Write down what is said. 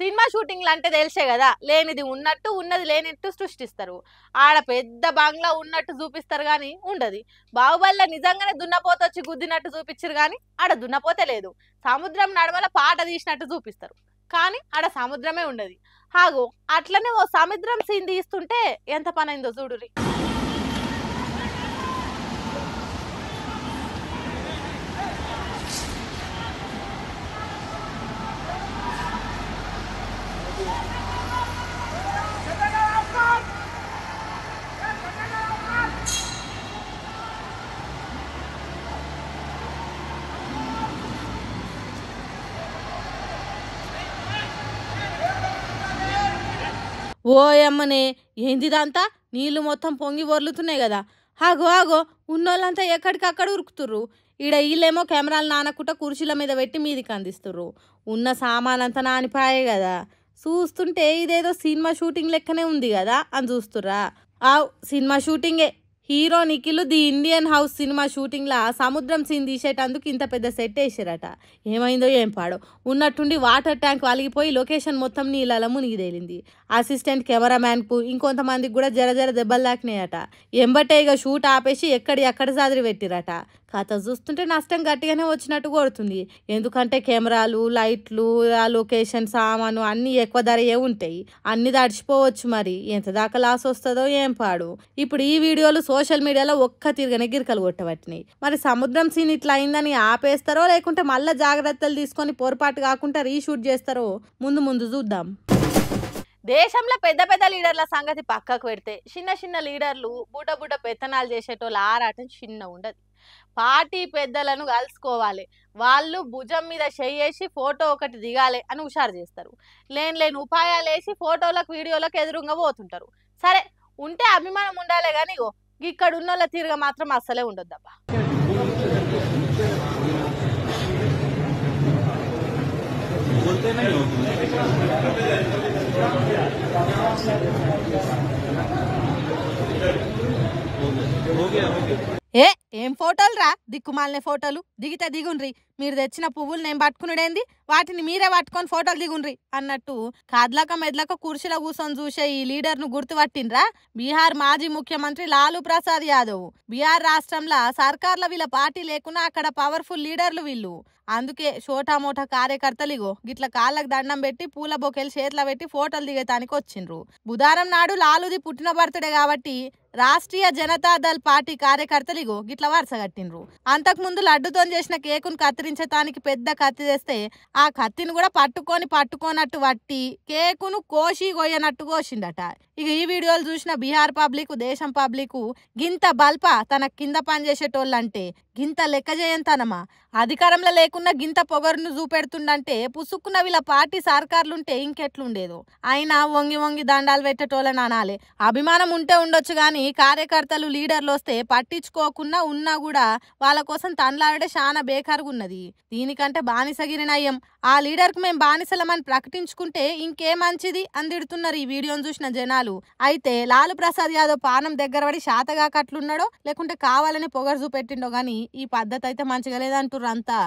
Cinema షూటింగ్లు అంటే తెలిసే కదా, లేనిది ఉన్నట్టు ఉన్నది లేనిట్టు సృష్టిస్తారు. ఆడ పెద్ద బంగ్లా ఉన్నట్టు చూపిస్తారు కానీ ఉండదు. బాహుబలిలో నిజంగానే దున్నపోత వచ్చి గుద్దినట్టు చూపించారు కానీ ఆడ దున్నపోతే లేదు. సముద్రం నడమల పాట తీసినట్టు చూపిస్తారు కానీ ఆడ సముద్రమే ఉండదు. హాగో అట్లనే ఓ సముద్రం సీన్ తీస్తుంటే ఎంత పని అయిందో చూడురి. ఓయమ్మనే ఏందిదంతా, నీళ్లు మొత్తం పొంగి పొర్లుతున్నాయి కదా. ఆగో ఆగో ఉన్నోళ్ళంతా ఎక్కడికక్కడ ఉరుకుతుర్రు. ఈడ వీళ్ళేమో కెమెరాలు నానకుండా కుర్చీల మీద పెట్టి మీదికి అందిస్తుర్రు. ఉన్న సామానంతా నానిపాయే కదా. చూస్తుంటే ఇదేదో సినిమా షూటింగ్ లెక్కనే ఉంది కదా అని చూస్తుర్రా. సినిమా షూటింగే. Hero Nikhil the Indian house cinema షూటింగ్లా సముద్రం సీన్ తీసేటందుకు ఇంత పెద్ద సెట్ వేసారట. ఏమైందో ఏం పాడో, ఉన్నట్టుండి వాటర్ ట్యాంక్ వాలిగిపోయి లొకేషన్ మొత్తం నీళ్ళలో మునిగి తేలింది. అసిస్టెంట్ కెమెరామ్యాన్కు ఇంకొంతమందికి కూడా జర దెబ్బలు తాకినాయట. ఎంబటే ఇక షూట్ ఆపేసి ఎక్కడ సాదిరి పెట్టిరట. కథ చూస్తుంటే నష్టం గట్టిగానే వచ్చినట్టు కొడుతుంది. ఎందుకంటే కెమెరాలు, లైట్లు, లొకేషన్, సామాను అన్నీ ఎక్కువ ధరయే ఉంటాయి. అన్ని తడిచిపోవచ్చు. మరి ఎంత దాకా లాస్ వస్తుందో ఏం పాడు. ఇప్పుడు ఈ వీడియోలు సోషల్ మీడియాలో ఒక్క తిరగనే గిరికలు కొట్టబట్టినాయి. మరి సముద్రం సీన్ ఇట్లా అయిందని ఆపేస్తారో లేకుంటే మళ్ళీ జాగ్రత్తలు తీసుకొని పొరపాటు కాకుండా రీషూట్ చేస్తారో ముందు చూద్దాం. దేశంలో పెద్ద పెద్ద లీడర్ల సంగతి పక్కకు పెడితే చిన్న లీడర్లు బుడ్డ పెత్తనాలు చేసేటోళ్ళ ఆరాటం చిన్న ఉండదు. పార్టీ పెద్దలను కలుసుకోవాలి, వాళ్ళు భుజం మీద చెయ్యేసి ఫోటో ఒకటి దిగాలి అని హుషారు చేస్తారు. లేని ఉపాయాలు వేసి ఫోటోలకు వీడియోలకు ఎదురుగా పోతుంటారు. సరే ఉంటే అభిమానం ఉండాలే కానీ ఇక్కడ ఉన్నోళ్ళ తీరుగా మాత్రం అస్సలే ఉండొద్దబ్బా. ఏం ఫోటోలు రా, దిక్కుమాలిన ఫోటోలు దిగితే దిగుండ్రి. మీరు తెచ్చిన పువ్వులు నేను పట్టుకునేదేంది, వాటిని మీరే పట్టుకొని ఫోటోలు దిగుండ్రి అన్నట్టు కాద్లక మెద్లక కుర్చీలో కూర్చొని చూసే ఈ లీడర్ ను గుర్తుపట్టిండ్రా? బీహార్ మాజీ ముఖ్యమంత్రి లాలూ ప్రసాద్ యాదవ్. బీహార్ రాష్ట్రంలో సర్కార్ల వీళ్ళ పార్టీ లేకున్నా అక్కడ పవర్ఫుల్ లీడర్లు వీళ్ళు. అందుకే చోటా మోటా కార్యకర్తలు గిట్ల కాళ్ళకు దండం పెట్టి పూల బొకేలు చేతిలో పెట్టి ఫోటోలు దిగటానికి వచ్చిండ్రు. బుధవారం నాడు లాలూది పుట్టిన బర్త్డే కాబట్టి రాష్ట్రీయ జనతాదళ్ పార్టీ కార్యకర్తలు గిట్ల వరుసగట్టిండ్రు. అంతకుముందు లడ్డుతో చేసిన కేకును కత్తిరించటానికి పెద్ద కత్తి తెస్తే ఆ కత్తిని కూడా పట్టుకోనట్టు వట్టి కేకును కోయనట్టు కోసిండట. ఇక ఈ వీడియోలు చూసిన బీహార్ పబ్లిక్, దేశం పబ్లిక్ గింత బల్ప తన కింద పనిచేసేటోళ్ళంటే గింత లెక్క చేయంతనమా, అధికారంలో లేకున్నా గింత పొగరును చూపెడుతుండంటే పుసుక్కున్న వీళ్ళ పార్టీ సర్కార్లుంటే ఇంకెట్లుండేదో. అయినా వంగి దండాలు పెట్టేటోళ్ళని అనాలి. అభిమానం ఉంటే ఉండొచ్చు గాని కార్యకర్తలు, లీడర్లు వస్తే పట్టించుకోకుండా ఉన్నా కూడా వాళ్ళ కోసం తండ్లాడే చాలా బేకారుగా ఉన్నది. దీనికంటే బానిసగిరి నయం. ఆ లీడర్కు మేము బానిసలమని ప్రకటించుకుంటే ఇంకే మంచిది అని తిడుతున్నారు ఈ వీడియోను చూసిన జనాలు. అయితే లాలూ ప్రసాద్ యాదవ్ పానం దగ్గర పడి శాతగా కట్లున్నాడో లేకుంటే కావాలని పొగరు చూపెట్టిండో గానీ ఈ పద్ధతి అయితే మంచిగా లేదంటుర్రు అంతా.